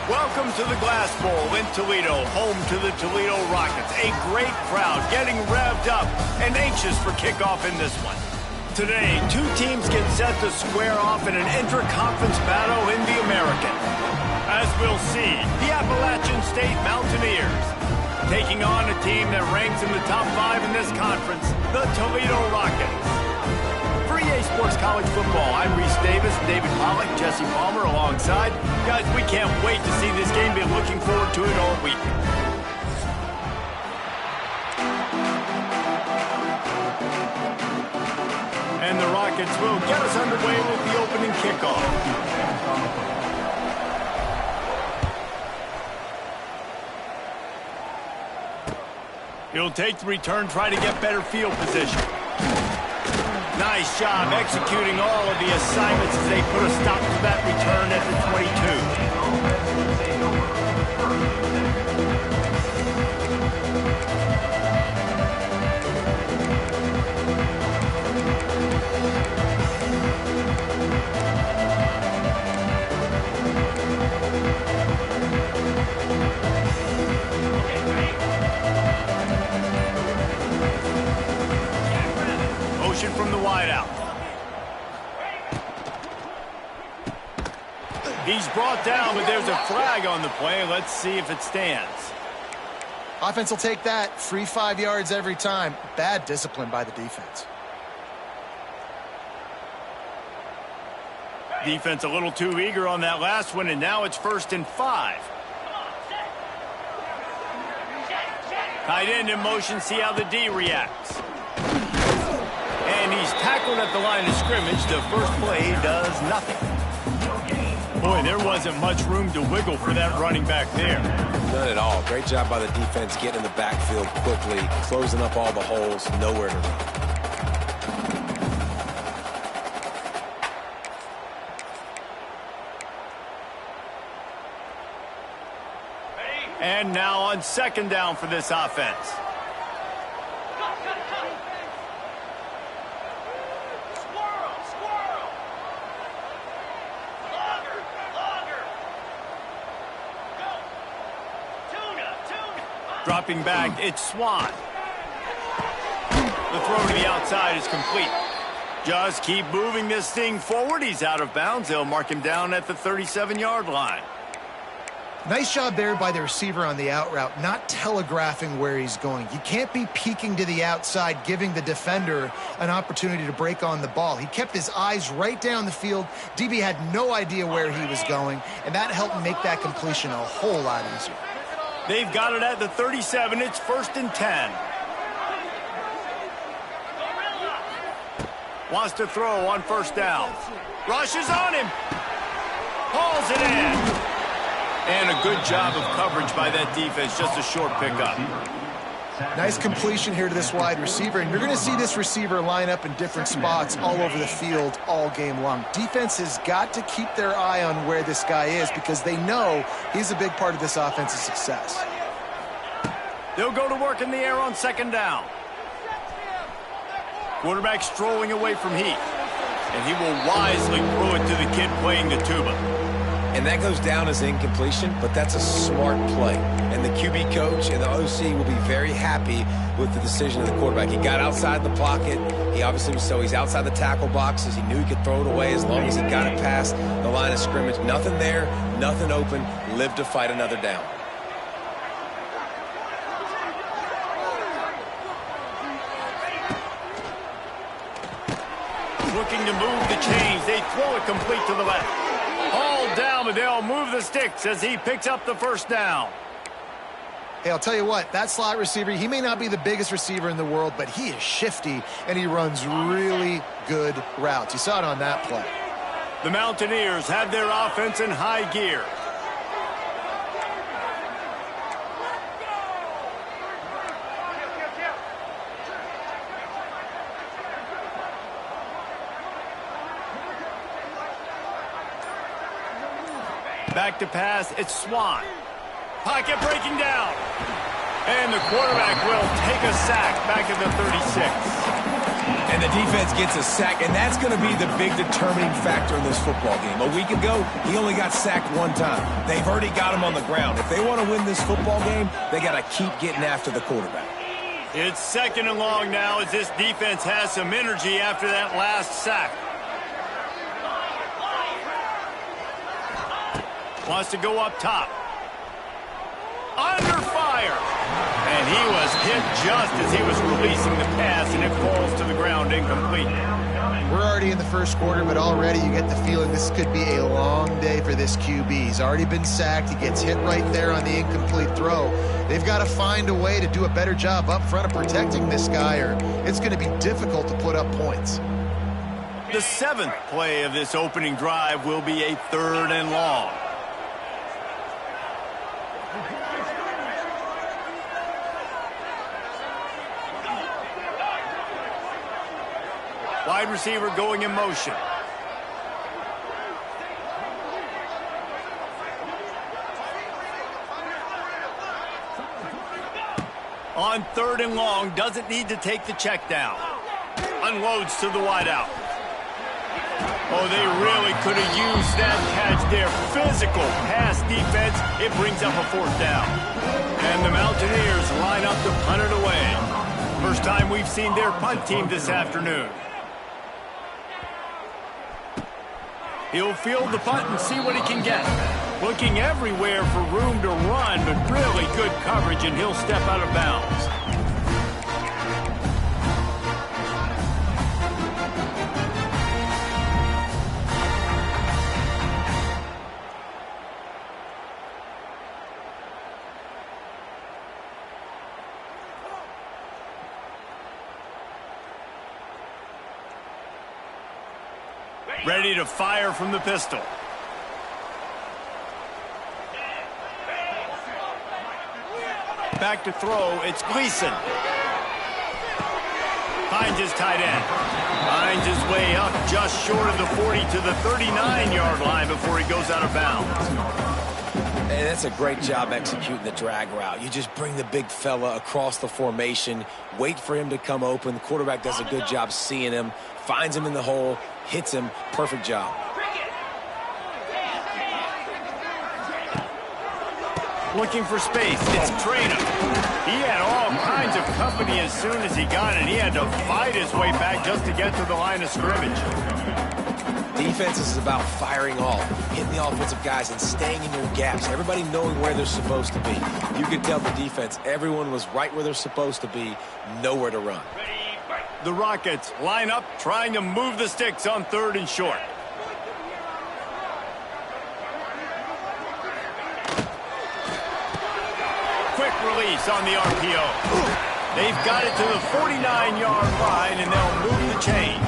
Welcome to the Glass Bowl in Toledo, home to the Toledo Rockets. A great crowd getting revved up and anxious for kickoff in this one. Today, two teams get set to square off in an intra-conference battle in the American. As we'll see, the Appalachian State Mountaineers taking on a team that ranks in the top 5 in this conference, the Toledo Rockets. For EA Sports College Football, I'm Reese Davis, David Pollock, Jesse Palmer alongside. Guys, we can't wait to see this game. Been looking forward to it all week. And the Rockets will get us underway with the opening kickoff. He'll take the return, try to get better field position. Nice job executing all of the assignments as they put a stop to that return at the 22. Motion from the wideout. He's brought down, but there's a flag on the play. Let's see if it stands. Offense will take that. Free 5 yards every time. Bad discipline by the defense. Defense a little too eager on that last one, and now it's 1st and 5. Tight end in motion, see how the D reacts. And he's tackled at the line of scrimmage. The first play does nothing. Boy, there wasn't much room to wiggle for that running back there. None at all. Great job by the defense getting in the backfield quickly, closing up all the holes, nowhere to run. And now on 2nd down for this offense. Dropping back, it's Swan. The throw to the outside is complete. Just keep moving this thing forward. He's out of bounds. They'll mark him down at the 37-yard line. Nice job there by the receiver on the out route, not telegraphing where he's going. You can't be peeking to the outside, giving the defender an opportunity to break on the ball. He kept his eyes right down the field. DB had no idea where he was going, and that helped make that completion a whole lot easier. They've got it at the 37. It's 1st and 10. Wants to throw on 1st down. Rushes on him. Hauls it in. And a good job of coverage by that defense. Just a short pickup. Nice completion here to this wide receiver, and you're going to see this receiver line up in different spots all over the field all game long. Defense has got to keep their eye on where this guy is because they know he's a big part of this offense's success. They'll go to work in the air on 2nd down. Quarterback strolling away from heat, and he will wisely throw it to the kid playing the tuba. And that goes down as incommpletion, but that's a smart play. And the QB coach and the OC will be very happy with the decision of the quarterback. He got outside the pocket. He obviously was he's outside the tackle boxes. He knew he could throw it away as long as he got it past the line of scrimmage. Nothing there, nothing open. Live to fight another down. Looking to move the chains. They throw it complete to the left. Hauled down, but they'll move the sticks as he picks up the 1st down. Hey, I'll tell you what, that slot receiver, he may not be the biggest receiver in the world, but he is shifty, and he runs really good routes. You saw it on that play. The Mountaineers have their offense in high gear. Back to pass, it's Swan. Pocket breaking down. And the quarterback will take a sack back at the 36. And the defense gets a sack, and that's going to be the big determining factor in this football game. A week ago, he only got sacked one time. They've already got him on the ground. If they want to win this football game, they got to keep getting after the quarterback. It's 2nd and long now as this defense has some energy after that last sack. Wants to go up top. Under fire. And he was hit just as he was releasing the pass, and it falls to the ground incomplete. We're already in the first quarter, but already you get the feeling this could be a long day for this QB. He's already been sacked. He gets hit right there on the incomplete throw. They've got to find a way to do a better job up front of protecting this guy, or it's going to be difficult to put up points. The 7th play of this opening drive will be a 3rd and long. Wide receiver going in motion. On 3rd and long, doesn't need to take the check down. Unloads to the wideout. Oh, they really could have used that catch there. Physical pass defense. It brings up a 4th down. And the Mountaineers line up to punt it away. First time we've seen their punt team this afternoon. He'll field the punt and see what he can get. Looking everywhere for room to run, but really good coverage, and he'll step out of bounds. Ready to fire from the pistol. Back to throw, it's Gleason. Finds his tight end. Finds his way up just short of the 40 to the 39-yard line before he goes out of bounds. And that's a great job executing the drag route. You just bring the big fella across the formation, wait for him to come open. The quarterback does a good job seeing him, finds him in the hole, hits him. Perfect job. Looking for space. It's Traynor. He had all kinds of company as soon as he got it. He had to fight his way back just to get to the line of scrimmage. Defense is about firing off, hitting the offensive guys and staying in your gaps. Everybody knowing where they're supposed to be. You could tell the defense, everyone was right where they're supposed to be, nowhere to run. The Rockets line up, trying to move the sticks on 3rd and short. Quick release on the RPO. They've got it to the 49-yard line, and they'll move the chains.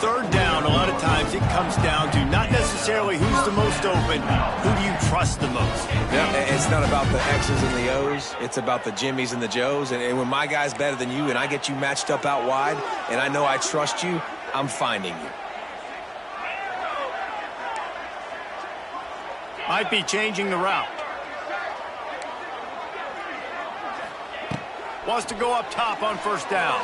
3rd down, a lot of times it comes down to not necessarily who's the most open, who do you trust the most? Yeah, it's not about the X's and the O's. It's about the Jimmies and the Joes. And when my guy's better than you and I get you matched up out wide and I know I trust you, I'm finding you. Might be changing the route. Wants to go up top on 1st down.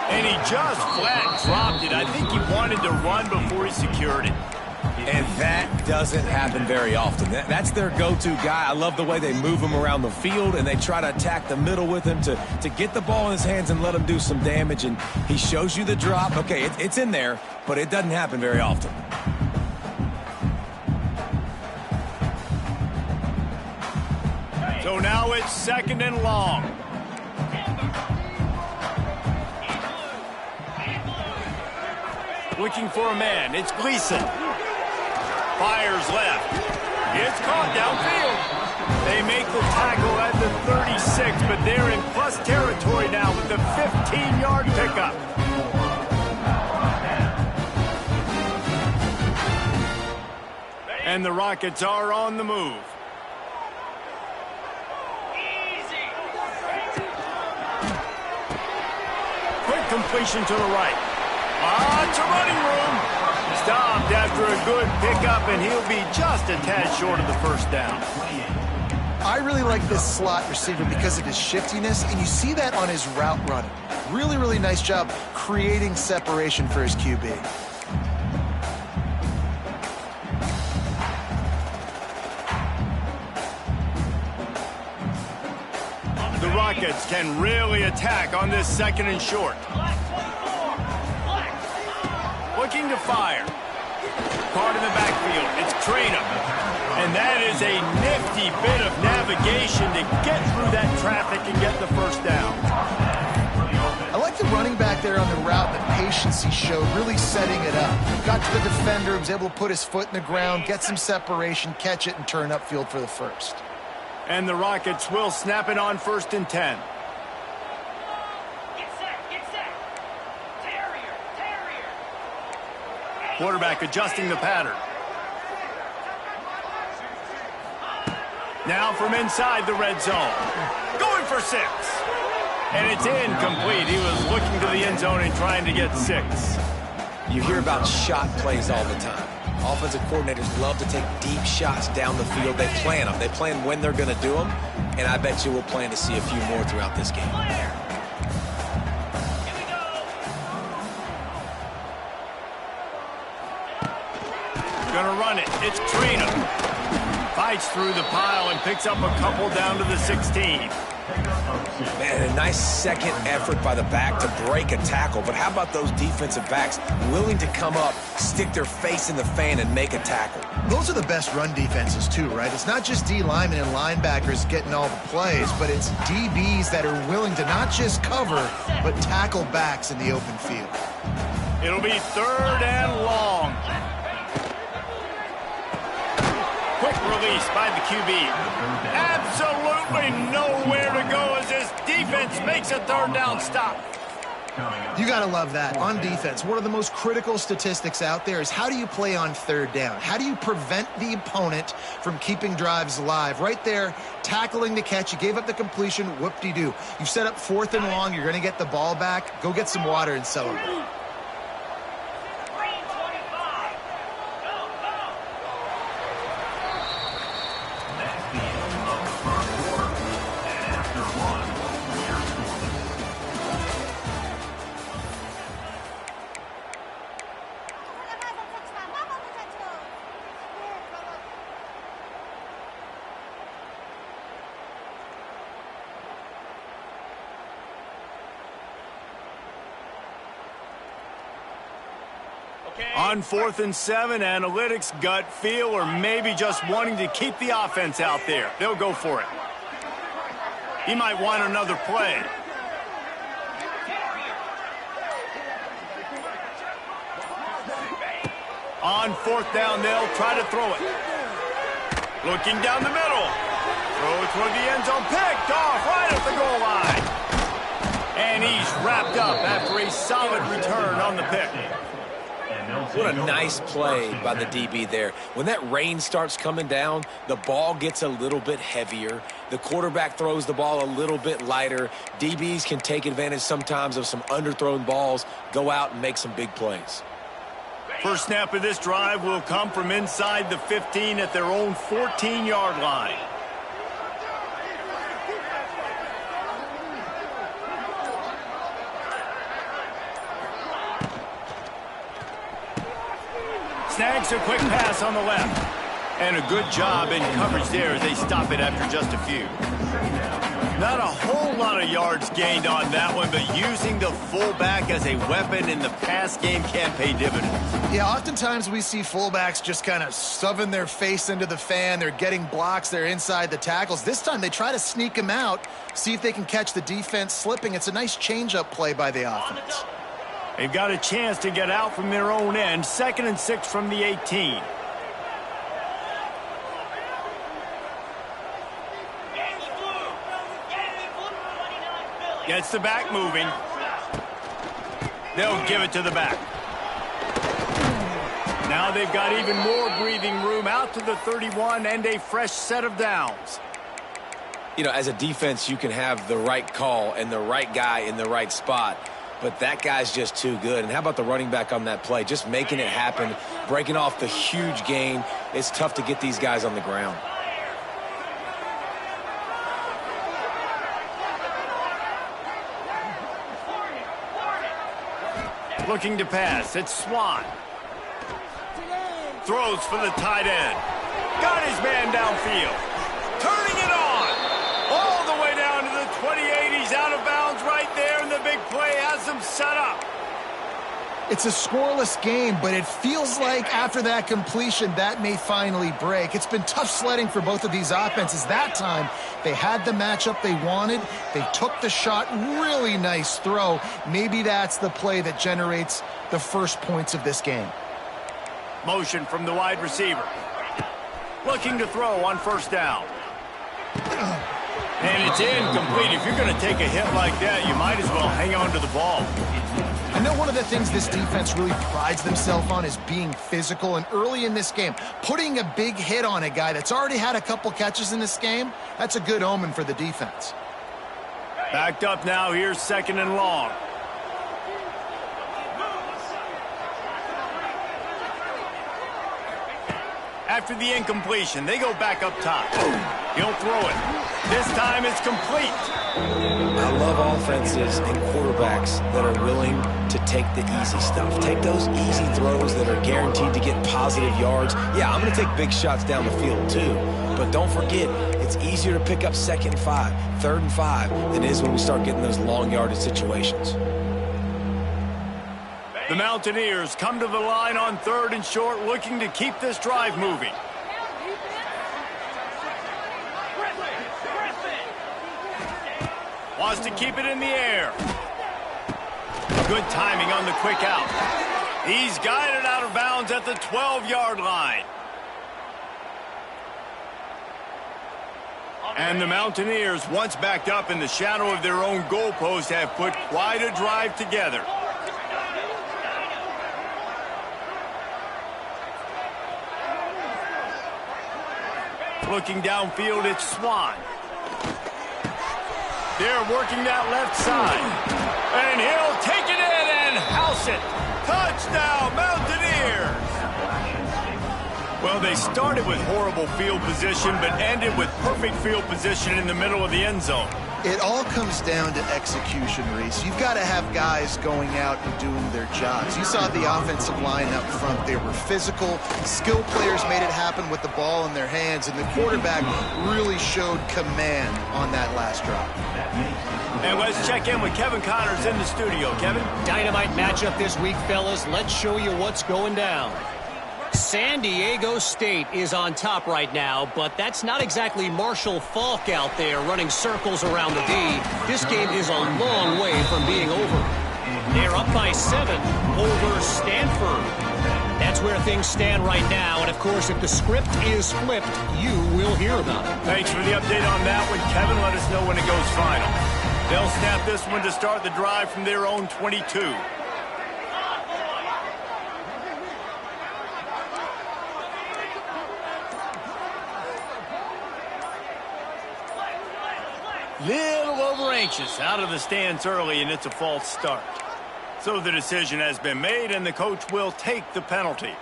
And he just flat dropped it. I think he wanted to run before he secured it. And that doesn't happen very often. That's their go-to guy. I love the way they move him around the field, and they try to attack the middle with him to get the ball in his hands and let him do some damage. And he shows you the drop. Okay, it's in there, but it doesn't happen very often. So now it's 2nd and long. Looking for a man. It's Gleason. Fires left. It's caught downfield. They make the tackle at the 36, but they're in plus territory now with the 15-yard pickup. And the Rockets are on the move. Quick completion to the right. Lots of running room. Stopped after a good pickup, and he'll be just a tad short of the 1st down. I really like this slot receiver because of his shiftiness, and you see that on his route running. Really, really nice job creating separation for his QB. The Rockets can really attack on this 2nd and short. Looking to fire. Card in the backfield. It's Traynham. And that is a nifty bit of navigation to get through that traffic and get the first down. I like the running back there on the route, the patience he showed, really setting it up. Got to the defender, was able to put his foot in the ground, get some separation, catch it, and turn upfield for the first. And the Rockets will snap it on 1st and 10. Quarterback adjusting the pattern. Now from inside the red zone. Going for 6. And it's incomplete. He was looking to the end zone and trying to get 6. You hear about shot plays all the time. Offensive coordinators love to take deep shots down the field. They plan them. They plan when they're going to do them. And I bet you we'll plan to see a few more throughout this game. Gonna run it. It's Traynham. Fights through the pile and picks up a couple down to the 16. Man, a nice second effort by the back to break a tackle. But how about those defensive backs willing to come up, stick their face in the fan, and make a tackle? Those are the best run defenses, too, right? It's not just D linemen and linebackers getting all the plays, but it's DBs that are willing to not just cover, but tackle backs in the open field. It'll be 3rd and long. Quick release by the QB. Absolutely nowhere to go as this defense makes a 3rd down stop. You got to love that. On defense, one of the most critical statistics out there is how do you play on 3rd down? How do you prevent the opponent from keeping drives alive? Right there, tackling the catch. You gave up the completion. Whoop-de-doo. You set up 4th and long. You're going to get the ball back. Go get some water and celebrate. On 4th and 7, analytics, gut feel, or maybe just wanting to keep the offense out there. They'll go for it. He might want another play. On 4th down, they'll try to throw it. Looking down the middle. Throw toward the end zone. Picked off right at the goal line. And he's wrapped up after a solid return on the pick. What a nice play by the DB there. When that rain starts coming down, the ball gets a little bit heavier. The quarterback throws the ball a little bit lighter. DBs can take advantage sometimes of some underthrown balls, go out and make some big plays. First snap of this drive will come from inside the 15 at their own 14-yard line. Snags a quick pass on the left. And a good job in coverage there as they stop it after just a few. Not a whole lot of yards gained on that one, but using the fullback as a weapon in the pass game can pay dividends. Yeah, oftentimes we see fullbacks just kind of shoving their face into the fan. They're getting blocks. They're inside the tackles. This time they try to sneak him out, see if they can catch the defense slipping. It's a nice change-up play by the offense. They've got a chance to get out from their own end. 2nd and 6 from the 18. Gets the back moving. They'll give it to the back. Now they've got even more breathing room out to the 31 and a fresh set of downs. You know, as a defense, you can have the right call and the right guy in the right spot. But that guy's just too good. And how about the running back on that play? Just making it happen, breaking off the huge gain. It's tough to get these guys on the ground. Looking to pass. It's Swan. Throws for the tight end. Got his man downfield. Turning it on. All the way down to the 28. He's out of bounds right there, and the big play has him set up. It's a scoreless game, but it feels like after that completion, that may finally break. It's been tough sledding for both of these offenses. That time, they had the matchup they wanted. They took the shot. Really nice throw. Maybe that's the play that generates the first points of this game. Motion from the wide receiver. Looking to throw on first down. And it's incomplete. If you're going to take a hit like that, you might as well hang on to the ball. I know one of the things this defense really prides themselves on is being physical, and early in this game, putting a big hit on a guy that's already had a couple catches in this game, that's a good omen for the defense. Backed up now, here's 2nd and long. After the incompletion, they go back up top. He'll throw it. This time it's complete. I love offenses and quarterbacks that are willing to take the easy stuff. Take those easy throws that are guaranteed to get positive yards. Yeah, I'm going to take big shots down the field too. But don't forget, it's easier to pick up 2nd and 5, 3rd and 5 than it is when we start getting those long yardage situations. The Mountaineers come to the line on 3rd and short, looking to keep this drive moving. Wants to keep it in the air. Good timing on the quick out. He's guided out of bounds at the 12-yard line. And the Mountaineers, once backed up in the shadow of their own goalpost, have put quite a drive together. Looking downfield, it's Swan. They're working that left side. And he'll take it in and house it. Touchdown, Mountaineers! Well, they started with horrible field position, but ended with perfect field position in the middle of the end zone. It all comes down to execution, Reese. You've got to have guys going out and doing their jobs. You saw the offensive line up front. They were physical. Skilled players made it happen with the ball in their hands, and the quarterback really showed command on that last drive. And let's check in with Kevin Connors in the studio. Kevin? Dynamite matchup this week, fellas. Let's show you what's going down. San Diego State is on top right now, but that's not exactly Marshall Faulk out there running circles around the D. This game is a long way from being over. They're up by 7 over Stanford. That's where things stand right now, and of course, if the script is flipped, you will hear about it. Thanks for the update on that one, Kevin. Let us know when it goes final. They'll snap this one to start the drive from their own 22. Little over anxious out of the stands early, and it's a false start. So the decision has been made, and the coach will take the penalty.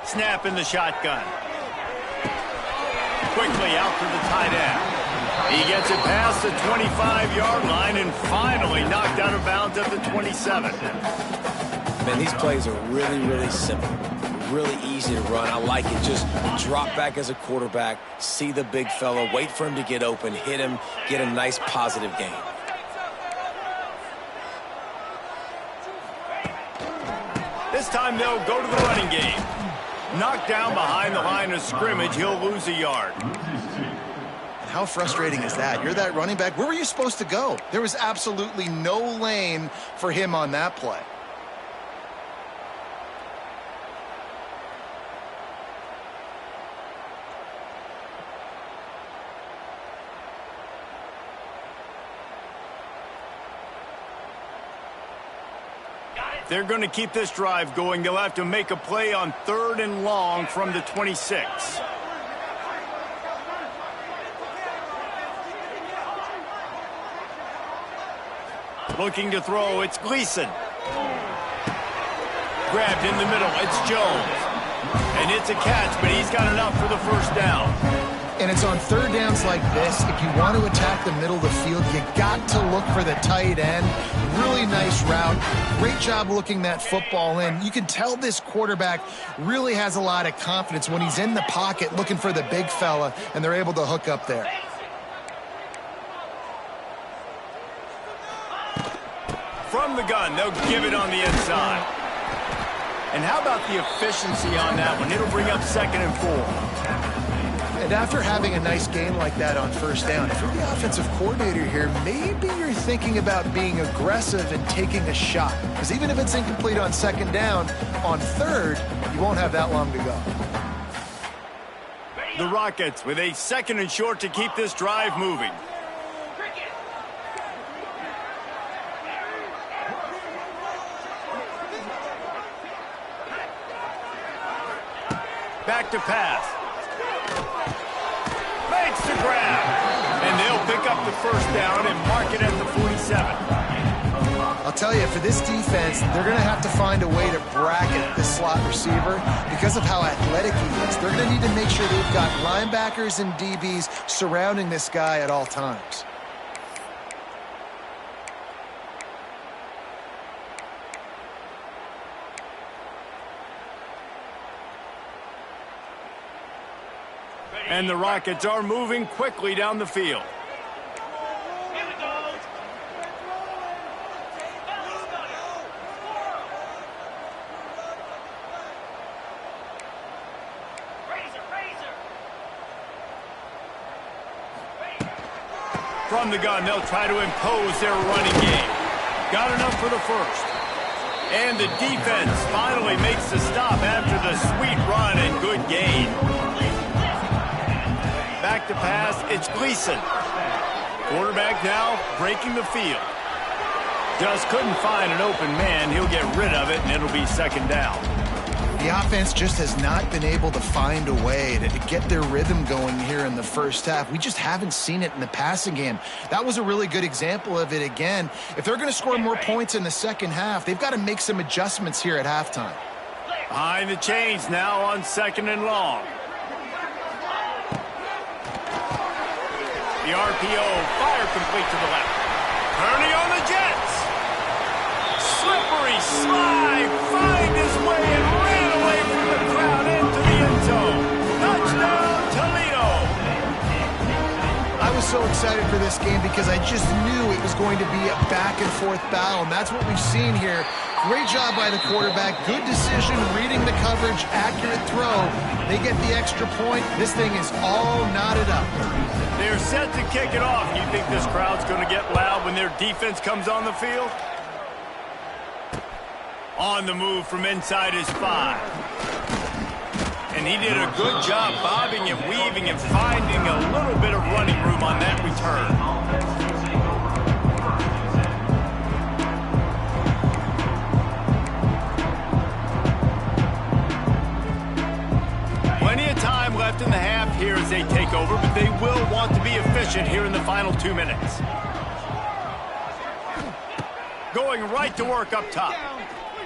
Snap in the shotgun. Quickly out to the tight end. He gets it past the 25-yard line and finally knocked out of bounds at the 27. Man, these plays are really, really simple. Really easy to run. I like it. Just drop back as a quarterback, see the big fella, wait for him to get open, hit him, get a nice positive gain. This time they'll go to the running game. Knocked down behind the line of scrimmage, he'll lose a yard. How frustrating is that? You're that running back. Where were you supposed to go? There was absolutely no lane for him on that play. They're going to keep this drive going. They'll have to make a play on 3rd and long from the 26. Looking to throw, it's Gleason. Grabbed in the middle, it's Jones. And it's a catch, but he's got enough for the first down. And it's on 3rd downs like this. If you want to attack the middle of the field, you got to look for the tight end. Really nice route. Great job looking that football in. You can tell this quarterback really has a lot of confidence when he's in the pocket looking for the big fella, and they're able to hook up there. From the gun, they'll give it on the inside. And how about the efficiency on that one? It'll bring up 2nd and 4. And after having a nice game like that on 1st down, if you're the offensive coordinator here, maybe you're thinking about being aggressive and taking a shot. Because even if it's incomplete on 2nd down, on 3rd, you won't have that long to go. The Rockets with a 2nd and short to keep this drive moving. Back to pass. Makes the grab. And they'll pick up the 1st down and mark it at the 47. I'll tell you, for this defense, they're going to have to find a way to bracket this slot receiver because of how athletic he is. They're going to need to make sure they've got linebackers and DBs surrounding this guy at all times. And the Rockets are moving quickly down the field. From the gun, they'll try to impose their running game. Got enough for the 1st. And the defense finally makes the stop after the sweet run and good gain. Back to pass, it's Gleason. Quarterback now breaking the field. Just couldn't find an open man. He'll get rid of it, and it'll be 2nd down. The offense just has not been able to find a way to get their rhythm going here in the 1st half. We just haven't seen it in the passing game. That was a really good example of it again. If they're going to score more points in the 2nd half, they've got to make some adjustments here at halftime. Behind the chains now on 2nd and long. The RPO, fire complete to the left. Turning on the Jets. Slippery slide, find his way and ran away from the crowd into the end zone. Touchdown, Toledo. I was so excited for this game because I just knew it was going to be a back-and-forth battle, and that's what we've seen here. Great job by the quarterback. Good decision, reading the coverage, accurate throw. They get the extra point. This thing is all knotted up. They're set to kick it off. You think this crowd's going to get loud when their defense comes on the field? On the move from inside his 5. And he did a good job bobbing and weaving and finding a little bit of running room on that return. Plenty of time left in the half here as they take over, but they will want to be efficient here in the final 2 minutes. Going right to work up top.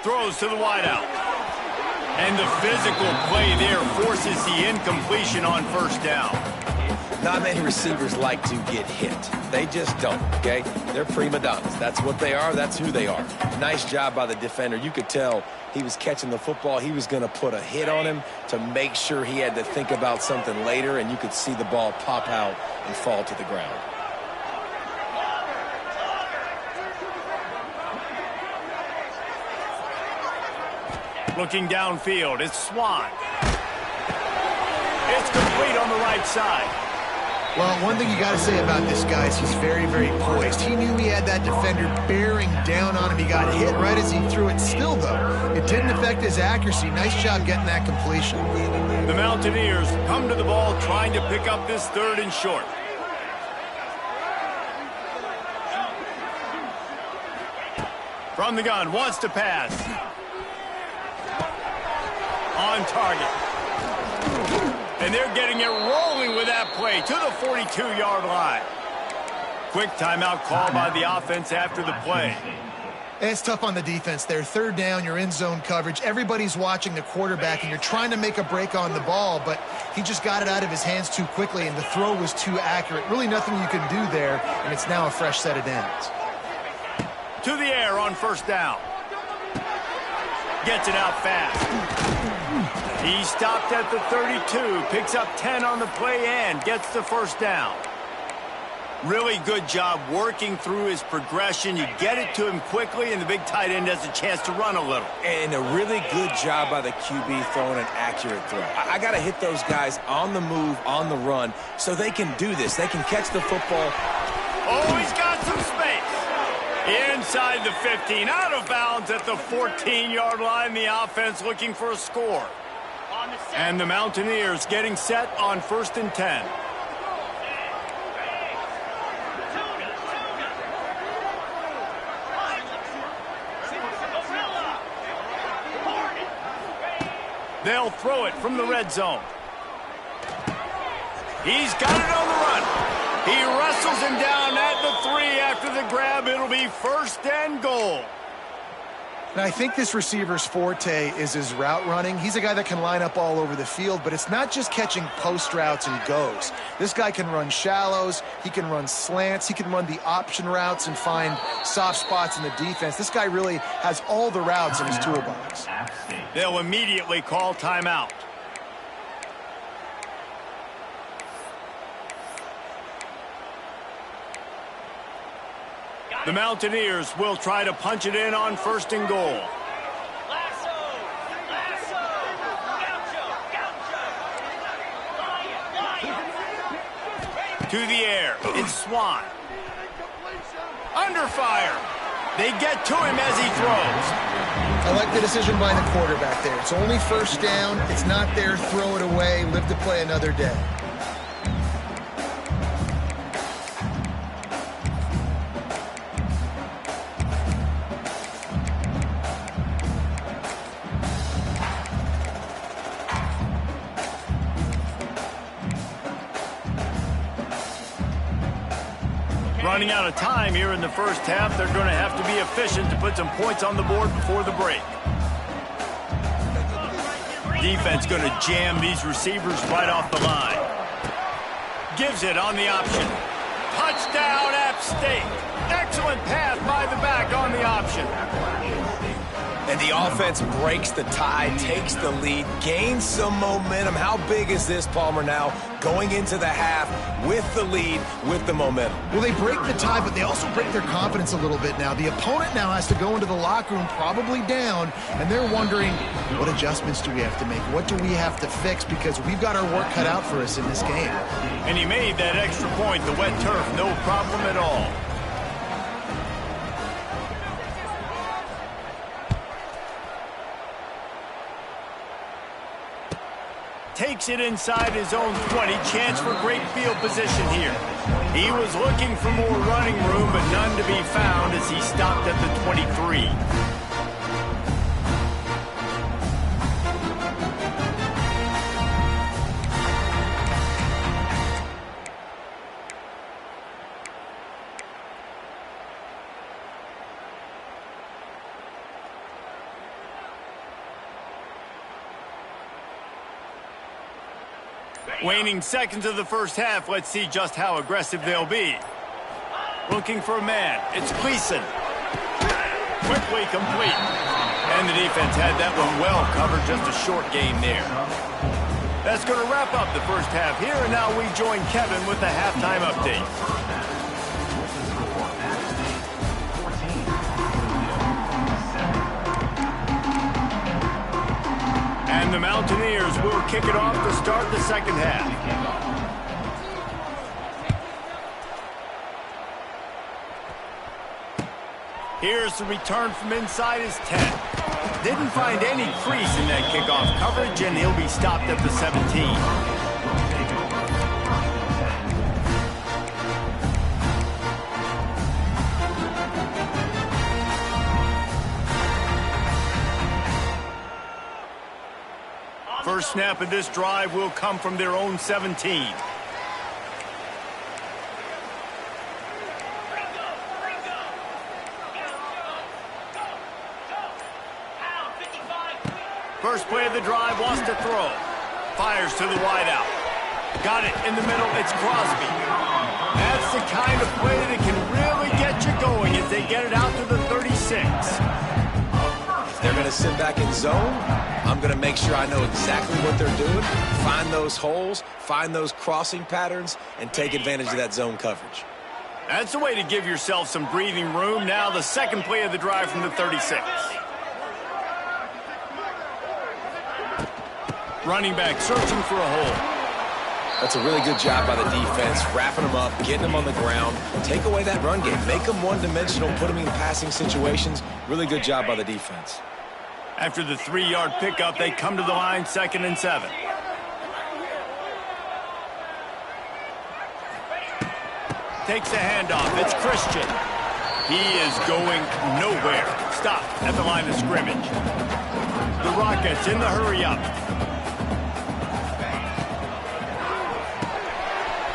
Throws to the wideout. And the physical play there forces the incompletion on 1st down. Not many receivers like to get hit. They just don't, okay? They're prima donnas. That's what they are. That's who they are. Nice job by the defender. You could tell he was catching the football. He was going to put a hit on him to make sure he had to think about something later, and you could see the ball pop out and fall to the ground. Looking downfield, it's Swan. It's complete on the right side. Well, one thing you got to say about this guy is he's very, very poised. He knew he had that defender bearing down on him. He got hit right as he threw it. Still, though, it didn't affect his accuracy. Nice job getting that completion. The Mountaineers come to the ball trying to pick up this 3rd and short. From the gun, wants to pass. On target. And they're getting it rolling with that play to the 42-yard line. Quick timeout call by the offense after the play. It's tough on the defense there. 3rd down, you're in zone coverage. Everybody's watching the quarterback, and you're trying to make a break on the ball, but he just got it out of his hands too quickly, and the throw was too accurate. Really nothing you can do there, and it's now a fresh set of downs. To the air on 1st down. Gets it out fast. He stopped at the 32, picks up 10 on the play and gets the 1st down. Really good job working through his progression. You get it to him quickly, and the big tight end has a chance to run a little. And a really good job by the QB throwing an accurate throw. I got to hit those guys on the move, on the run, so they can do this. They can catch the football. Oh, he's got some space. Inside the 15, out of bounds at the 14-yard line. The offense looking for a score. And the Mountaineers getting set on 1st and 10. They'll throw it from the red zone. He's got it on the run. He wrestles him down at the 3 after the grab. It'll be 1st and goal. And I think this receiver's forte is his route running. He's a guy that can line up all over the field, but it's not just catching post routes and goes. This guy can run shallows, he can run slants, he can run the option routes and find soft spots in the defense. This guy really has all the routes in his toolbox. They'll immediately call timeout. The Mountaineers will try to punch it in on 1st and goal. To the air, it's Swan. Under fire. They get to him as he throws. I like the decision by the quarterback there. It's only 1st down. It's not there. Throw it away. Live to play another day. Running out of time here in the 1st half. They're going to have to be efficient to put some points on the board before the break. Defense going to jam these receivers right off the line. Gives it on the option. Touchdown, App State. Excellent pass by the back on the option. And the offense breaks the tie, takes the lead, gains some momentum. How big is this, Palmer, now going into the half with the lead, with the momentum? Well, they break the tie, but they also break their confidence a little bit now. The opponent now has to go into the locker room probably down, and they're wondering, what adjustments do we have to make? What do we have to fix? Because we've got our work cut out for us in this game. And he made that extra point, the wet turf, no problem at all. Takes it inside his own 20. Chance for great field position here. He was looking for more running room, but none to be found as he stopped at the 23. Waning seconds of the 1st half. Let's see just how aggressive they'll be. Looking for a man. It's Gleason. Quickly complete. And the defense had that one well covered. Just a short game there. That's going to wrap up the 1st half here. And now we join Kevin with the halftime update. And the Mountaineers will kick it off to start the 2nd half. Here's the return from inside his 10. Didn't find any crease in that kickoff coverage, and he'll be stopped at the 17. First snap of this drive will come from their own 17. First play of the drive, wants to throw. Fires to the wideout. Got it in the middle, it's Crosby. That's the kind of play that can really get you going as they get it out to the 36. They're going to sit back in zone. I'm going to make sure I know exactly what they're doing, find those holes, find those crossing patterns, and take advantage of that zone coverage. That's a way to give yourself some breathing room. Now the second play of the drive from the 36. Running back searching for a hole. That's a really good job by the defense, wrapping them up, getting them on the ground. Take away that run game. Make them one-dimensional, put them in passing situations. Really good job by the defense. After the 3-yard pickup, they come to the line, 2nd and 7. Takes a handoff. It's Christian. He is going nowhere. Stop at the line of scrimmage. The Rockets in the hurry-up.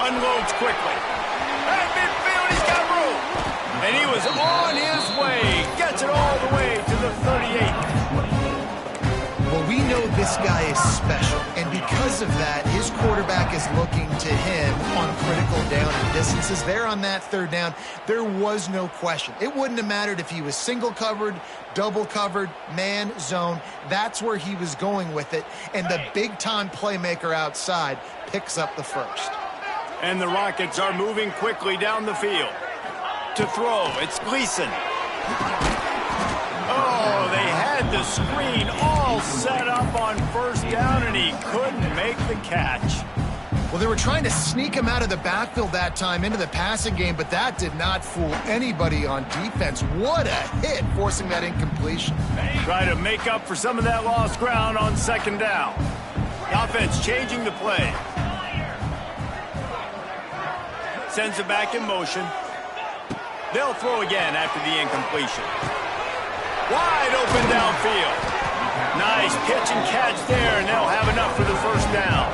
Unloads quickly. At midfield, he's got room. And he was on his way. Gets it all the way to the 38. Well, we know this guy is special, and because of that, his quarterback is looking to him on critical down and distances. There on that 3rd down, there was no question. It wouldn't have mattered if he was single covered, double covered, man, zone. That's where he was going with it, and the big-time playmaker outside picks up the first. And the Rockets are moving quickly down the field. To throw, it's Gleason. Oh, they had the screen all set up on 1st down, and he couldn't make the catch. Well, they were trying to sneak him out of the backfield that time into the passing game, but that did not fool anybody on defense. What a hit, forcing that incompletion. Try to make up for some of that lost ground on 2nd down. The offense changing the play. Sends it back in motion. They'll throw again after the incompletion. Wide open downfield. Nice pitch and catch there, and they'll have enough for the 1st down.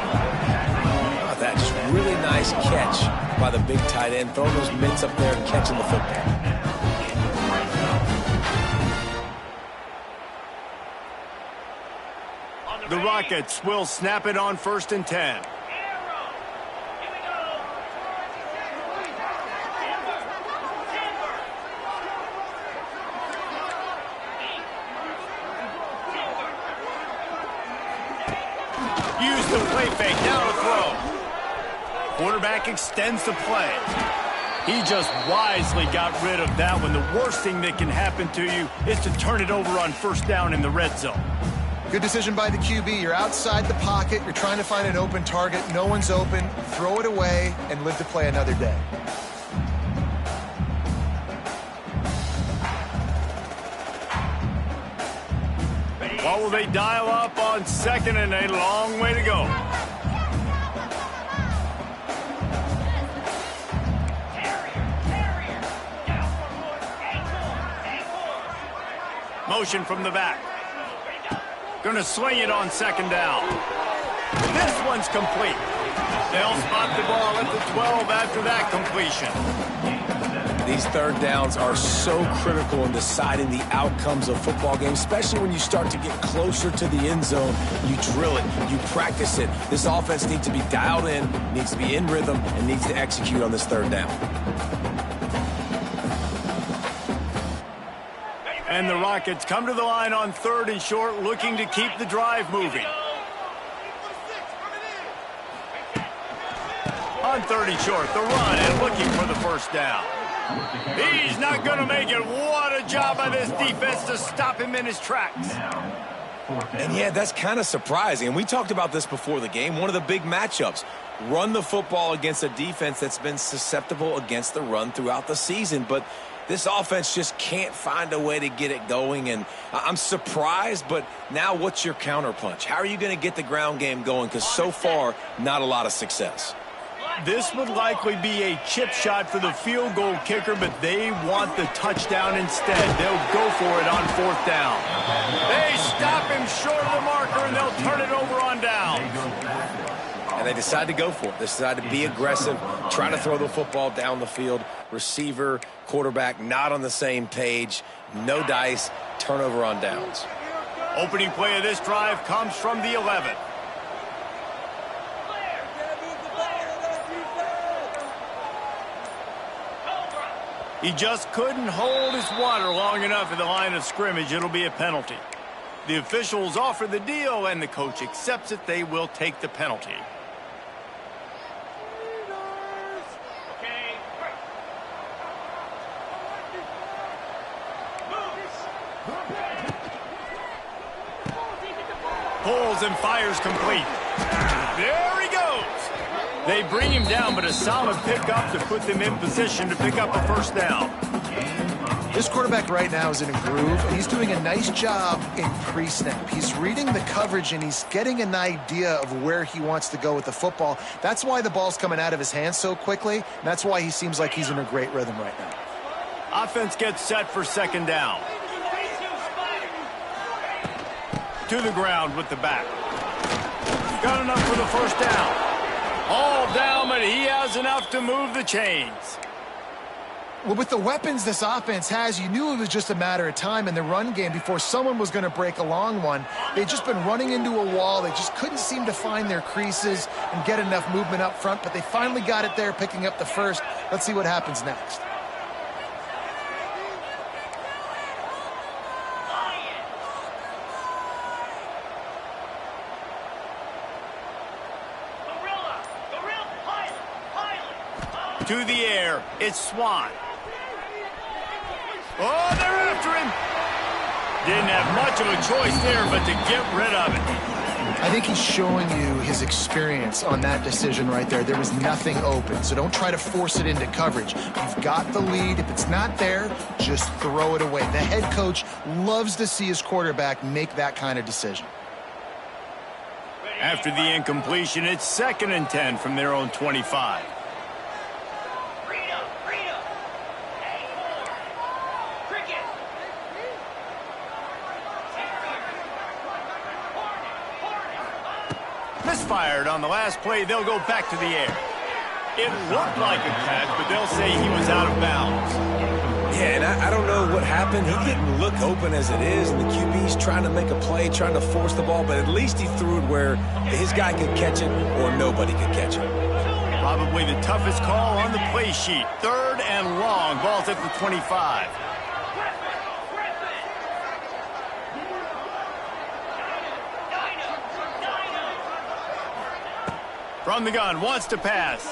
Oh, that's really nice catch by the big tight end, throwing those mitts up there and catching the football. The Rockets will snap it on 1st and 10. Use the play fake, now to throw. Quarterback extends the play. He just wisely got rid of that one. The worst thing that can happen to you is to turn it over on 1st down in the red zone. Good decision by the QB. You're outside the pocket. You're trying to find an open target. No one's open. Throw it away and live to play another day. What will they dial up on 2nd and a long way to go? Motion from the back. Gonna swing it on 2nd down. This one's complete. They'll spot the ball at the 12 after that completion. These 3rd downs are so critical in deciding the outcomes of football games, especially when you start to get closer to the end zone. You drill it, you practice it. This offense needs to be dialed in, needs to be in rhythm, and needs to execute on this 3rd down. And the Rockets come to the line on 3rd and short, looking to keep the drive moving. On 3rd and short, the run and looking for the 1st down. He's not going to make it. What a job by this defense to stop him in his tracks. And yeah, that's kind of surprising. And we talked about this before the game. One of the big matchups. Run the football against a defense that's been susceptible against the run throughout the season. But This offense just can't find a way to get it going, and I'm surprised, but now what's your counterpunch? How are you going to get the ground game going? Because so far, not a lot of success. This would likely be a chip shot for the field goal kicker, but they want the touchdown instead. They'll go for it on 4th down. They stop him short of the marker, and they'll turn it over on down. And they decide to go for it. They decide to be aggressive, try to throw the football down the field. Receiver, quarterback, not on the same page. No dice, turnover on downs. Opening play of this drive comes from the 11. He just couldn't hold his water long enough at the line of scrimmage. It'll be a penalty. The officials offer the deal, and the coach accepts it. They will take the penalty. Pulls and fires complete. There he goes. They bring him down, but a solid pickup to put them in position to pick up a 1st down. This quarterback right now is in a groove, and he's doing a nice job in pre-snap. He's reading the coverage, and he's getting an idea of where he wants to go with the football. That's why the ball's coming out of his hands so quickly, and that's why he seems like he's in a great rhythm right now. Offense gets set for 2nd down. To the ground with the back. Got enough for the 1st down. All down, but he has enough to move the chains. Well, with the weapons this offense has, you knew it was just a matter of time in the run game before someone was going to break a long one. They'd just been running into a wall. They just couldn't seem to find their creases and get enough movement up front, but they finally got it there, picking up the 1st. Let's see what happens next. To the air, it's Swan. Oh, they're after him. Didn't have much of a choice there, but to get rid of it. I think he's showing you his experience on that decision right there. There was nothing open, so don't try to force it into coverage. You've got the lead. If it's not there, just throw it away. The head coach loves to see his quarterback make that kind of decision. After the incompletion, it's 2nd and 10 from their own 25. Misfired on the last play. They'll go back to the air. It looked like a catch, but they'll say he was out of bounds. Yeah, and I don't know what happened. He didn't look open as it is, and the QB's trying to make a play, trying to force the ball, but at least he threw it where his guy could catch it or nobody could catch it. Probably the toughest call on the play sheet. 3rd and long. Ball's at the 25. From the gun, wants to pass.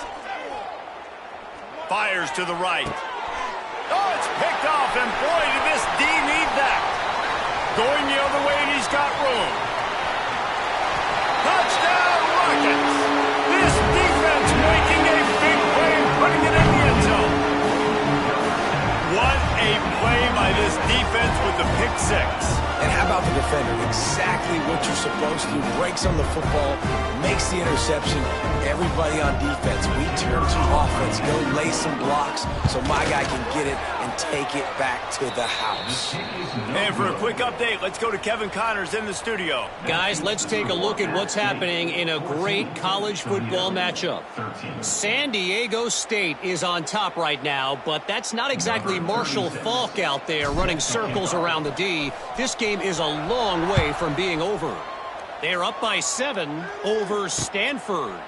Fires to the right. Oh, it's picked off, and boy, did this D need that. Going the other way, and he's got room. Touchdown, Rockets! This defense making a big play, putting it in the end zone. What a play by this defense with the pick 6. And how about the defender? Exactly what you're supposed to. Breaks on the football, makes the interception. Everybody on defense, we turn to offense. Go lay some blocks so my guy can get it and take it back to the house. And for a quick update, let's go to Kevin Connors in the studio. Guys, let's take a look at what's happening in a great college football matchup. San Diego State is on top right now, but that's not exactly Marshall Faulk out there running circles around the D. This game is a long way from being over. They're up by 7 over Stanford.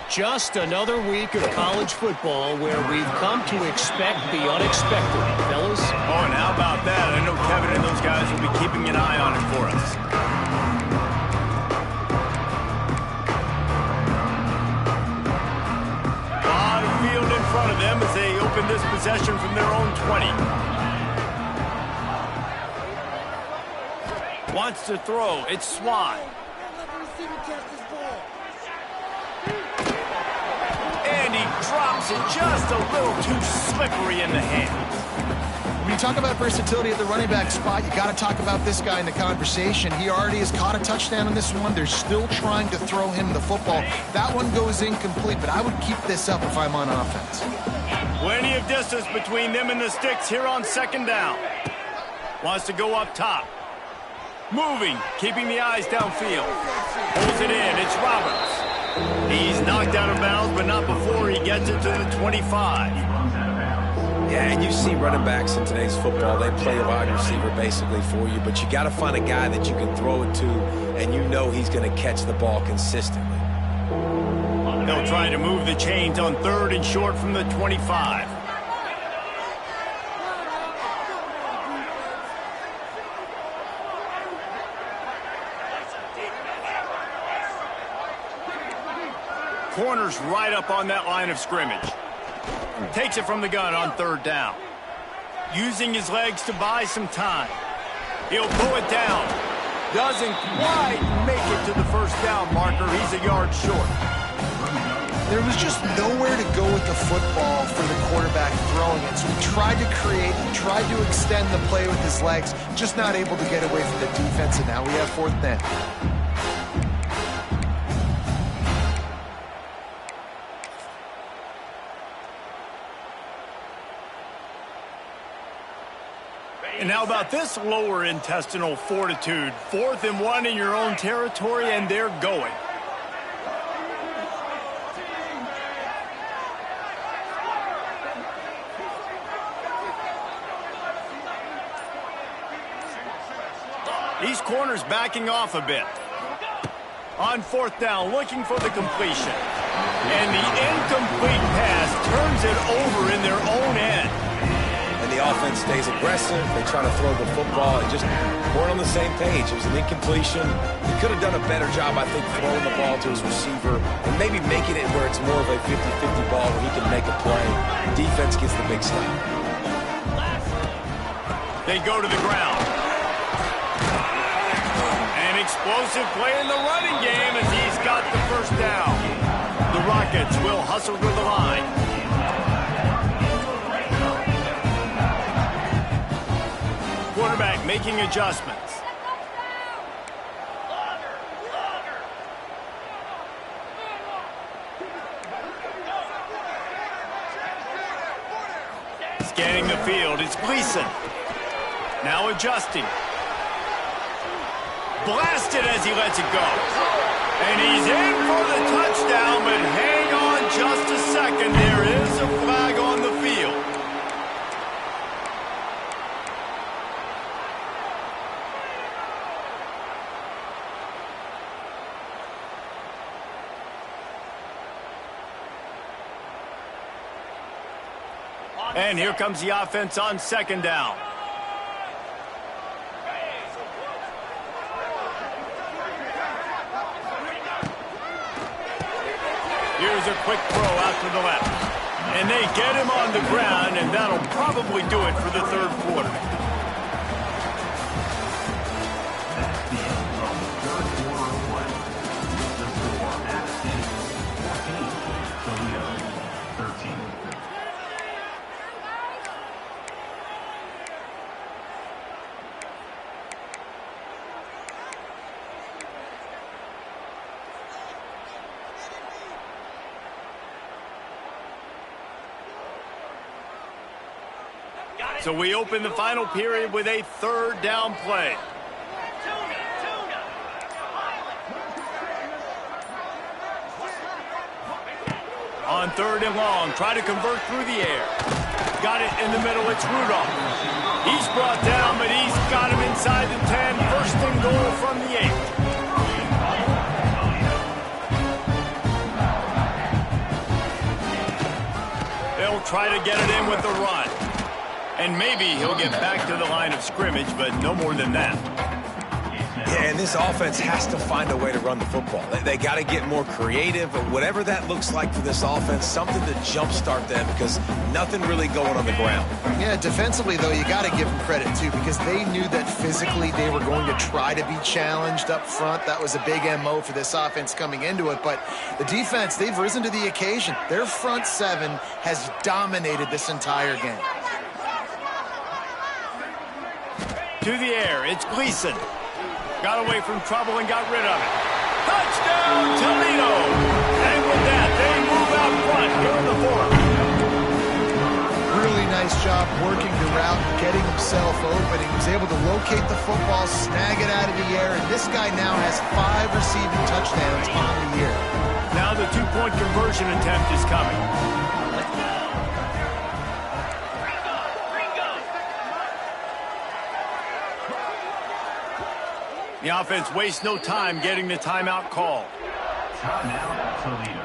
Just another week of college football where we've come to expect the unexpected, fellas. Oh, and how about that? I know Kevin and those guys will be keeping an eye on it for us. A lot of field in front of them as they open this possession from their own 20. Wants to throw. It's Swan. And he drops it just a little too slippery in the hands. talk about versatility at the running back spot. You got to talk about this guy in the conversation. He already has caught a touchdown on this one. They're still trying to throw him the football. That one goes incomplete, but I would keep this up if I'm on offense. Plenty of distance between them and the sticks here on second down. Wants to go up top. Moving, keeping the eyes downfield. Pulls it in, it's Roberts. He's knocked out of bounds, but not before he gets it to the 25. Yeah, and you see running backs in today's football, they play a wide receiver basically for you, but you got to find a guy that you can throw it to, and you know he's going to catch the ball consistently. They'll try to move the chains on 3rd and short from the 25. Corner's right up on that line of scrimmage. Takes it from the gun on 3rd down. Using his legs to buy some time. He'll pull it down. Doesn't quite make it to the 1st down marker. He's a yard short. There was just nowhere to go with the football for the quarterback throwing it. So he tried to create, he tried to extend the play with his legs, just not able to get away from the defense, and now we have 4th down. And how about this lower intestinal fortitude? 4th and 1 in your own territory, and they're going. These corners backing off a bit. On 4th down, looking for the completion. And the incomplete pass turns it over in their own end. And the offense stays aggressive. They try to throw the football and just weren't on the same page. It was an incompletion. He could have done a better job, I think, throwing the ball to his receiver and maybe making it where it's more of a 50-50 ball where he can make a play. Defense gets the big stop. They go to the ground. An explosive play in the running game as he's got the 1st down. The Rockets will hustle to the line. Quarterback making adjustments. Scanning the field, it's Gleason. Now adjusting. Blasted as he lets it go. And he's in for the touchdown, but hang on just a second. There is a flag on the field. And here comes the offense on 2nd down. Here's a quick throw out to the left. And they get him on the ground, and that'll probably do it for the 3rd quarter. So we open the final period with a 3rd down play. On 3rd and long, try to convert through the air. Got it in the middle, it's Rudolph. He's brought down, but he's got him inside the 10. 1st and goal from the 8. They'll try to get it in with the run. And maybe he'll get back to the line of scrimmage, but no more than that. Yeah, and this offense has to find a way to run the football. They got to get more creative, or whatever that looks like for this offense, something to jumpstart them, because nothing really going on the ground. Yeah, defensively, though, you got to give them credit, too, because they knew that physically they were going to try to be challenged up front. That was a big MO for this offense coming into it. But the defense, they've risen to the occasion. Their front 7 has dominated this entire game. To the air, it's Gleason. Got away from trouble and got rid of it. Touchdown, Toledo! And with that, they move out front here in the fourth. Really nice job working the route, getting himself open. He was able to locate the football, snag it out of the air, and this guy now has 5 receiving touchdowns on the year. Now the two-point conversion attempt is coming. The offense wastes no time getting the timeout call. Timeout, Toledo.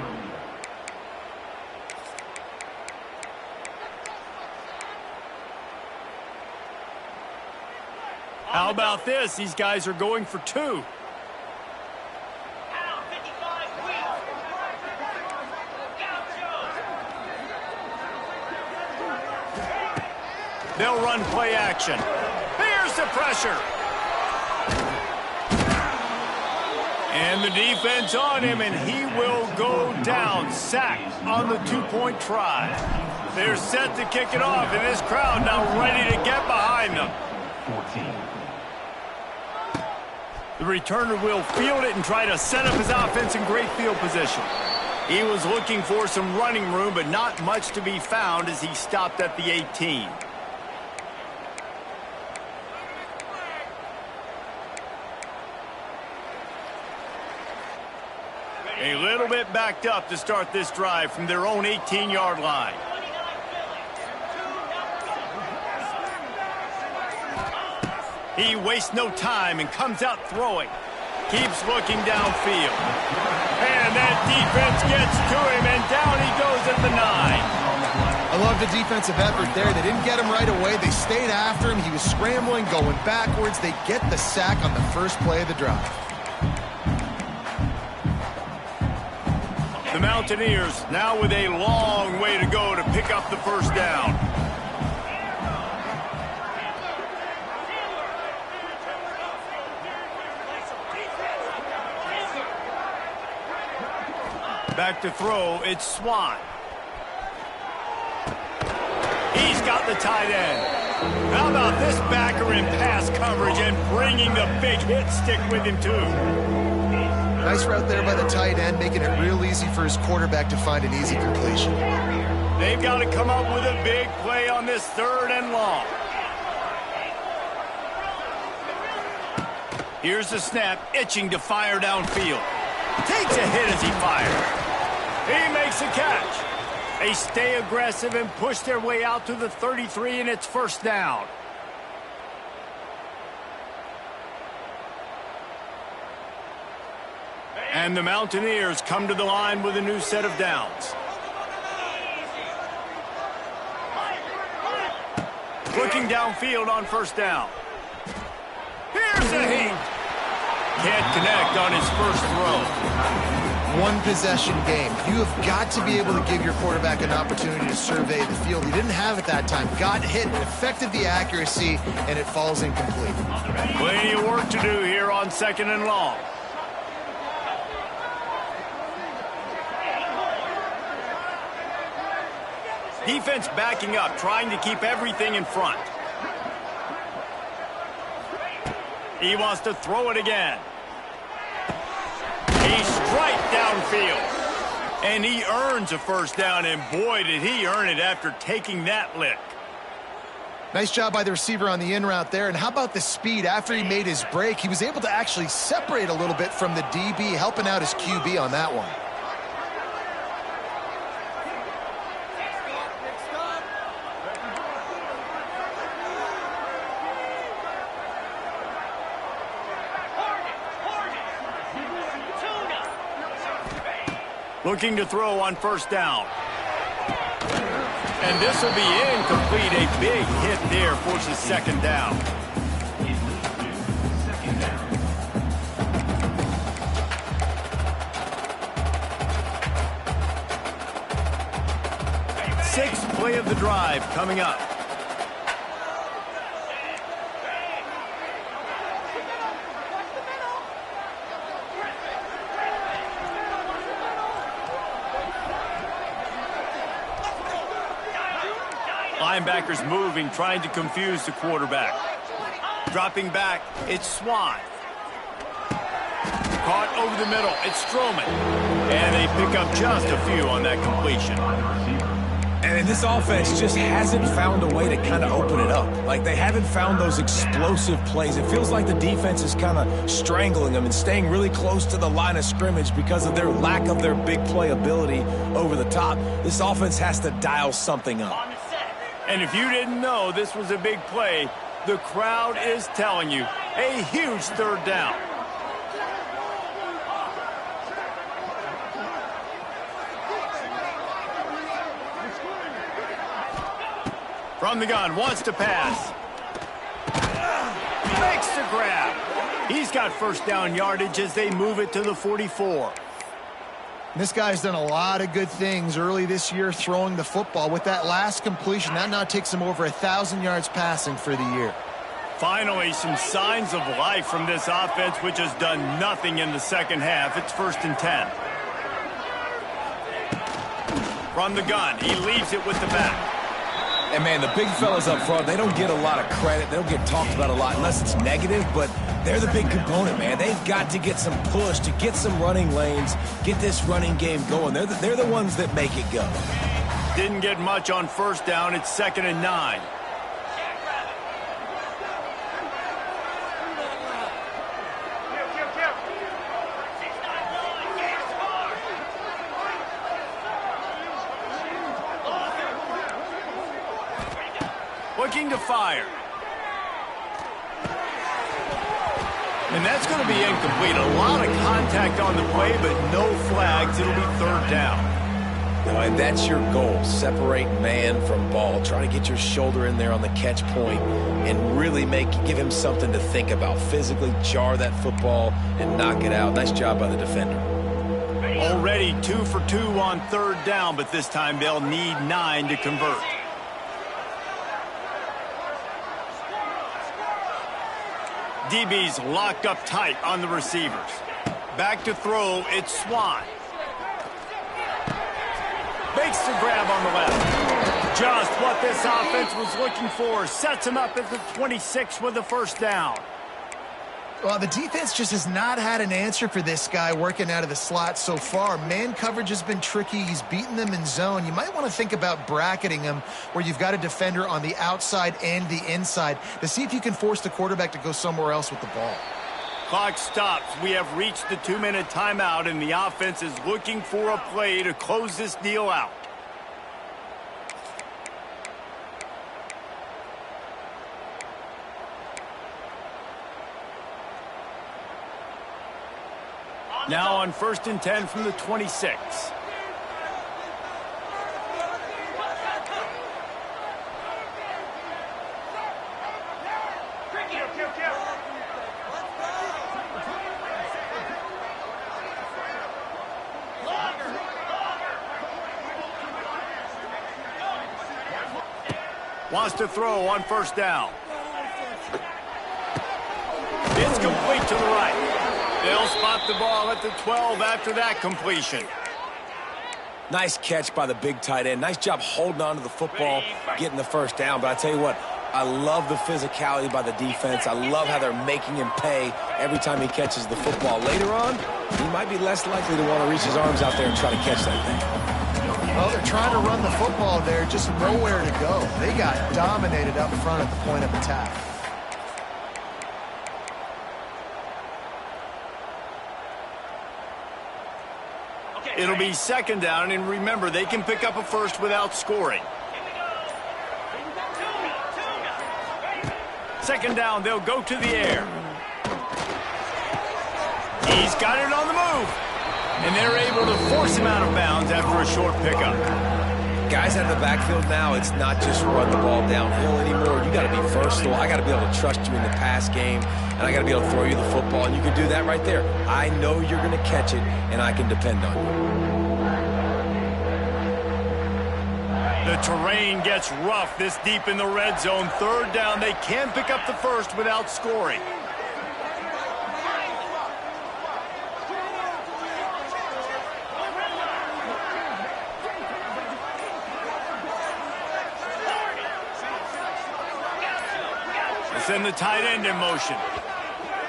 How about this? These guys are going for 2. They'll run play action. Here's the pressure. And the defense on him, and he will go down. Sacked on the two-point try. They're set to kick it off, and this crowd now ready to get behind them. 14. The returner will field it and try to set up his offense in great field position. He was looking for some running room, but not much to be found as he stopped at the 18. A little bit backed up to start this drive from their own 18-yard line. He wastes no time and comes out throwing. Keeps looking downfield. And that defense gets to him, and down he goes at the 9. I love the defensive effort there. They didn't get him right away. They stayed after him. He was scrambling, going backwards. They get the sack on the first play of the drive. The Mountaineers now with a long way to go to pick up the first down. Back to throw, it's Swan. He's got the tight end. How about this backer in pass coverage and bringing the big hit stick with him too? Nice route there by the tight end, making it real easy for his quarterback to find an easy completion. They've got to come up with a big play on this 3rd and long. Here's the snap, itching to fire downfield. Takes a hit as he fires. He makes a catch. They stay aggressive and push their way out to the 33, and it's first down. And the Mountaineers come to the line with a new set of downs. Looking downfield on first down. Here's a heat. Can't connect on his first throw. One possession game. You have got to be able to give your quarterback an opportunity to survey the field. He didn't have it that time. Got hit, affected the accuracy, and it falls incomplete. Plenty of work to do here on 2nd and long. Defense backing up, trying to keep everything in front. He wants to throw it again. He's straight downfield. And he earns a first down, and boy, did he earn it after taking that lick. Nice job by the receiver on the in route there. And how about the speed? After he made his break, he was able to actually separate a little bit from the DB, helping out his QB on that one. Looking to throw on first down. And this will be incomplete. A big hit there forces 2nd down. Sixth play of the drive coming up. Linebackers moving, trying to confuse the quarterback. Dropping back, it's Swan. Caught over the middle, it's Stroman. And they pick up just a few on that completion. And this offense just hasn't found a way to kind of open it up. Like, they haven't found those explosive plays. It feels like the defense is kind of strangling them and staying really close to the line of scrimmage because of their lack of their big play ability over the top. This offense has to dial something up. And if you didn't know this was a big play, the crowd is telling you. A huge third down. From the gun, wants to pass. Makes the grab. He's got first down yardage as they move it to the 44. This guy's done a lot of good things early this year throwing the football. With that last completion, that now takes him over 1,000 yards passing for the year. Finally, some signs of life from this offense, which has done nothing in the second half. It's 1st and 10. From the gun, he leaves it with the back. And, man, the big fellas up front, they don't get a lot of credit. They don't get talked about a lot unless it's negative, but they're the big component, man. They've got to get some push to get some running lanes, get this running game going. They're the ones that make it go. Didn't get much on first down. It's 2nd and 9. Looking to fire. And that's going to be incomplete. A lot of contact on the play, but no flags. It'll be 3rd down. And that's your goal. Separate man from ball. Try to get your shoulder in there on the catch point and really give him something to think about. Physically jar that football and knock it out. Nice job by the defender. Already 2 for 2 on 3rd down, but this time they'll need 9 to convert. DB's locked up tight on the receivers. Back to throw, it's Swan. Makes the grab on the left. Just what this offense was looking for. Sets him up at the 26 with the first down. Well, the defense just has not had an answer for this guy working out of the slot so far. Man coverage has been tricky. He's beaten them in zone. You might want to think about bracketing him where you've got a defender on the outside and the inside to see if you can force the quarterback to go somewhere else with the ball. Clock stops. We have reached the 2-minute timeout, and the offense is looking for a play to close this deal out. Now on 1st and 10 from the 26. Wants to throw on 1st down. It's complete to the right. They'll spot the ball at the 12 after that completion. Nice catch by the big tight end. Nice job holding on to the football, getting the first down. But I tell you what, I love the physicality by the defense. I love how they're making him pay every time he catches the football. Later on, he might be less likely to want to reach his arms out there and try to catch that thing. Well, they're trying to run the football there, just nowhere to go. They got dominated up front at the point of attack. It'll be 2nd down, and remember, they can pick up a first without scoring. 2nd down, they'll go to the air. He's got it on the move. And they're able to force him out of bounds after a short pickup. Guys out of the backfield now, it's not just run the ball downhill anymore. You got to be versatile. I got to be able to trust you in the pass game, and I got to be able to throw you the football, and you can do that right there. I know you're going to catch it, and I can depend on you. The terrain gets rough this deep in the red zone. 3rd down, they can pick up the first without scoring. send the tight end in motion.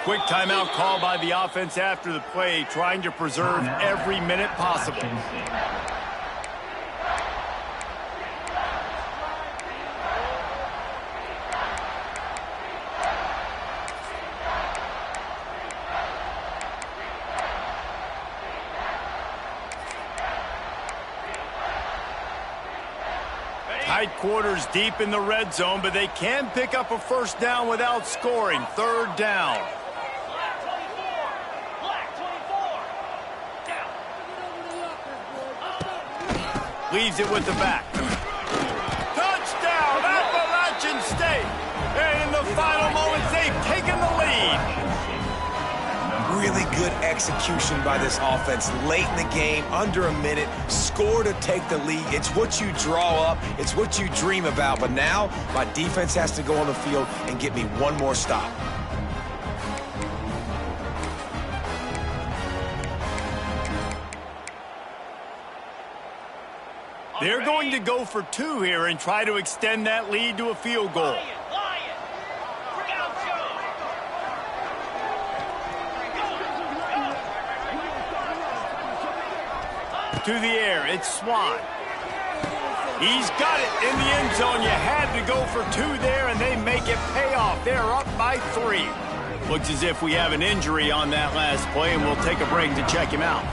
Quick timeout call by the offense after the play, trying to preserve every minute possible. Tight quarters deep in the red zone, but they can pick up a first down without scoring. Third down. Leaves it with the back. Touchdown, Appalachian State. And in the final moments, they've taken the lead. Really good execution by this offense. Late in the game, under a minute, score to take the lead. It's what you draw up. It's what you dream about. But now, my defense has to go on the field and get me one more stop. They're going to go for two here and try to extend that lead to a field goal. To the air, it's Swan. He's got it in the end zone. You had to go for two there, and they make it pay off. They're up by 3. Looks as if we have an injury on that last play, and we'll take a break to check him out.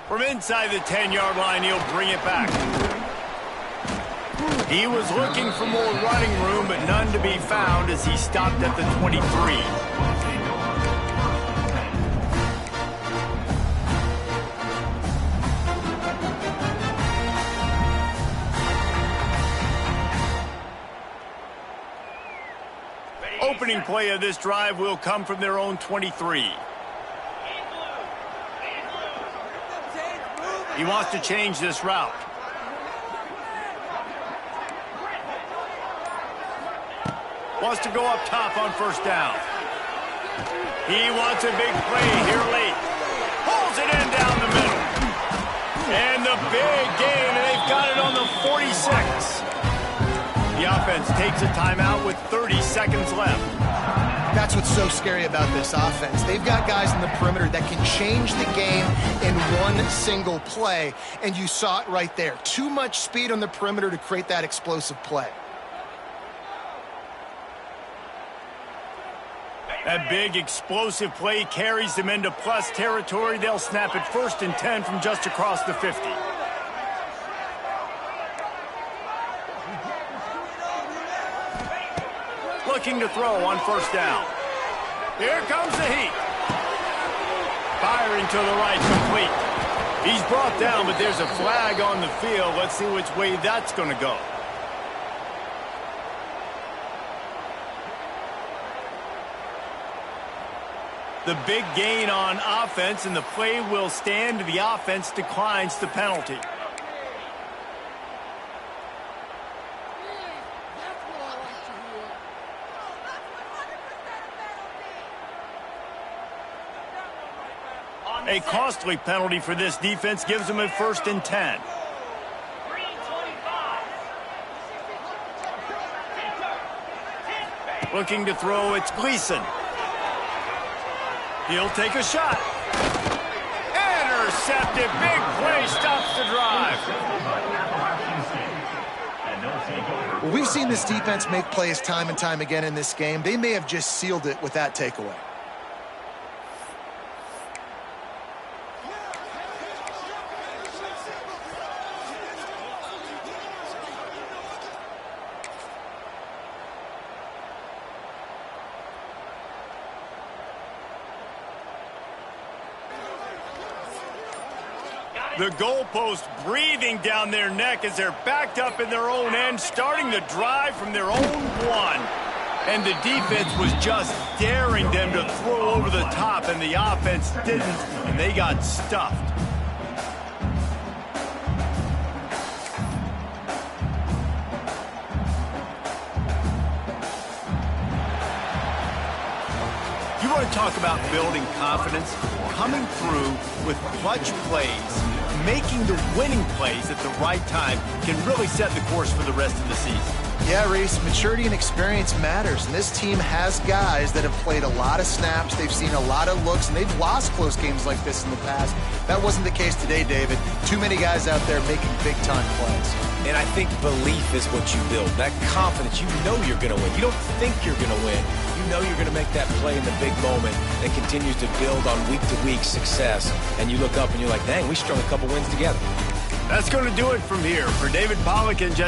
From inside the 10-yard line, he'll bring it back. He was looking for more running room, but none to be found as he stopped at the 23. Opening play of this drive will come from their own 23. He wants to change this route. Wants to go up top on first down. He wants a big play here late. Pulls it in down the middle. And the big gain, and they've got it on the 46. The offense takes a timeout with 30 seconds left. That's what's so scary about this offense. They've got guys in the perimeter that can change the game in one single play, and you saw it right there. Too much speed on the perimeter to create that explosive play. That big explosive play carries them into plus territory. They'll snap it 1st and 10 from just across the 50. Looking to throw on first down. Here comes the heat. Firing to the right, complete. He's brought down, but there's a flag on the field. Let's see which way that's going to go. The big gain on offense, and the play will stand. The offense declines the penalty. A costly penalty for this defense gives them a 1st and 10. Looking to throw, it's Gleason. He'll take a shot. Intercepted. Big play stops the drive. Well, we've seen this defense make plays time and time again in this game. They may have just sealed it with that takeaway. The goalpost breathing down their neck as they're backed up in their own end, starting the drive from their own 1. And the defense was just daring them to throw over the top, and the offense didn't, and they got stuffed. You want to talk about building confidence? Coming through with clutch plays making the winning plays at the right time can really set the course for the rest of the season. Yeah, Reese, maturity and experience matters, and this team has guys that have played a lot of snaps, they've seen a lot of looks, and they've lost close games like this in the past. That wasn't the case today, David. Too many guys out there making big-time plays. And I think belief is what you build. That confidence, you know you're going to win. You don't think you're going to win. You know you're going to make that play in the big moment that continues to build on week-to-week success. And you look up and you're like, dang, we strung a couple wins together. That's going to do it from here. For David Pollack and